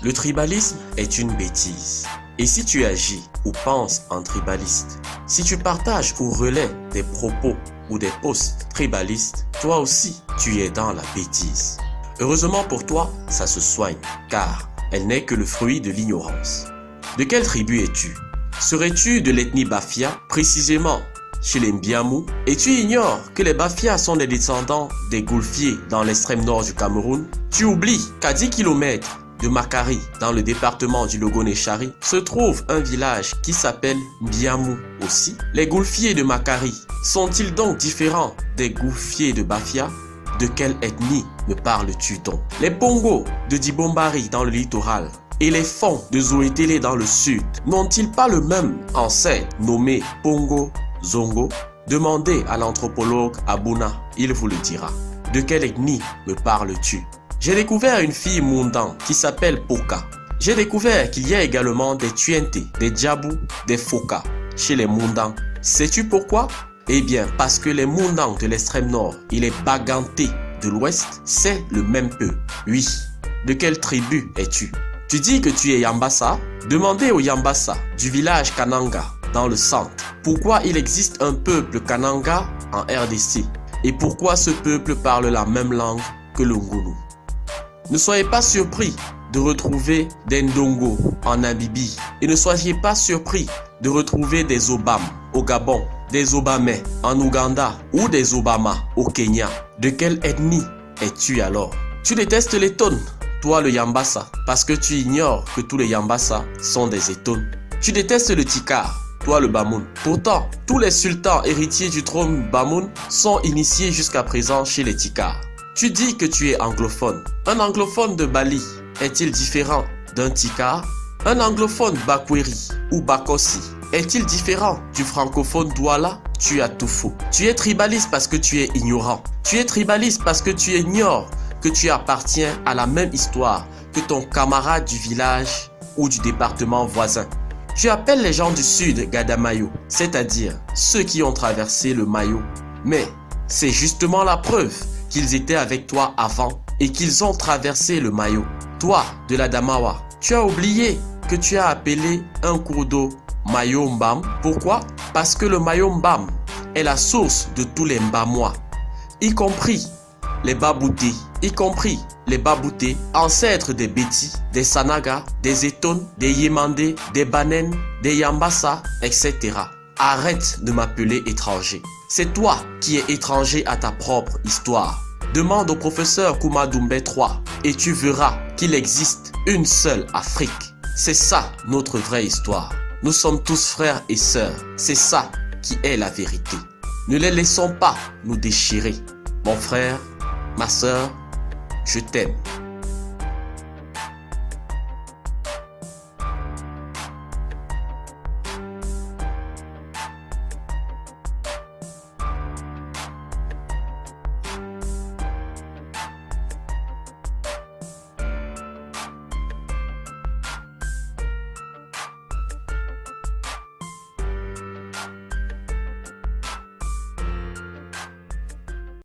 Le tribalisme est une bêtise. Et si tu agis ou penses en tribaliste, si tu partages ou relais des propos ou des posts tribalistes, toi aussi, tu es dans la bêtise. Heureusement pour toi, ça se soigne, car elle n'est que le fruit de l'ignorance. De quelle tribu es-tu? Serais-tu de l'ethnie Bafia, précisément chez les Mbiamou? Et tu ignores que les Bafia sont des descendants des Goulfiers dans l'extrême nord du Cameroun? Tu oublies qu'à 10 km de Makari, dans le département du Logoné-Chari, se trouve un village qui s'appelle Mbiamou aussi. Les Goulfiers de Makari sont-ils donc différents des Goulfiers de Bafia? De quelle ethnie me parles-tu donc? Les Pongos de Dibombari dans le littoral et les Fonds de Zoétélé dans le sud n'ont-ils pas le même ancêtre nommé Pongo Zongo? Demandez à l'anthropologue Abouna, il vous le dira. De quelle ethnie me parles-tu? J'ai découvert une fille Mundan qui s'appelle Poka. J'ai découvert qu'il y a également des Tuente, des Djabou, des Foka chez les Mundans. Sais-tu pourquoi? Eh bien, parce que les Mundans de l'extrême nord et les Bagantés de l'ouest, c'est le même peu. Oui, de quelle tribu es-tu? Tu dis que tu es Yambassa? Demandez aux Yambassa du village Kananga dans le centre pourquoi il existe un peuple Kananga en RDC et pourquoi ce peuple parle la même langue que le Ngulu. Ne soyez pas surpris de retrouver des Ndongo en Namibie et ne soyez pas surpris de retrouver des Obam au Gabon, des Obamais en Ouganda ou des Obama au Kenya. De quelle ethnie es-tu alors? Tu détestes les Tones, toi le Yambassa, parce que tu ignores que tous les Yambassa sont des Etones. Tu détestes le Tikar, toi le Bamoun. Pourtant, tous les sultans héritiers du trône Bamoun sont initiés jusqu'à présent chez les Tikars. Tu dis que tu es anglophone. Un anglophone de Bali est-il différent d'un Tikar? Un anglophone Bakweri ou Bakossi est-il différent du francophone Douala? Tu as tout faux. Tu es tribaliste parce que tu es ignorant. Tu es tribaliste parce que tu ignores que tu appartiens à la même histoire que ton camarade du village ou du département voisin. Tu appelles les gens du sud Gadamayo, c'est-à-dire ceux qui ont traversé le Mayo. Mais c'est justement la preuve qu'ils étaient avec toi avant et qu'ils ont traversé le Mayo. Toi, de la Damawa, tu as oublié que tu as appelé un cours d'eau Mayo Mbam. Pourquoi? Parce que le Mayo Mbam est la source de tous les Mbamois, y compris les Baboutés, ancêtres des Bétis, des Sanaga, des Etones, des Yémandé, des Banen, des Yambassa, etc. Arrête de m'appeler étranger. C'est toi qui es étranger à ta propre histoire. Demande au professeur Kumadoumbé III et tu verras qu'il existe une seule Afrique. C'est ça notre vraie histoire. Nous sommes tous frères et sœurs. C'est ça qui est la vérité. Ne les laissons pas nous déchirer. Mon frère, ma sœur, je t'aime.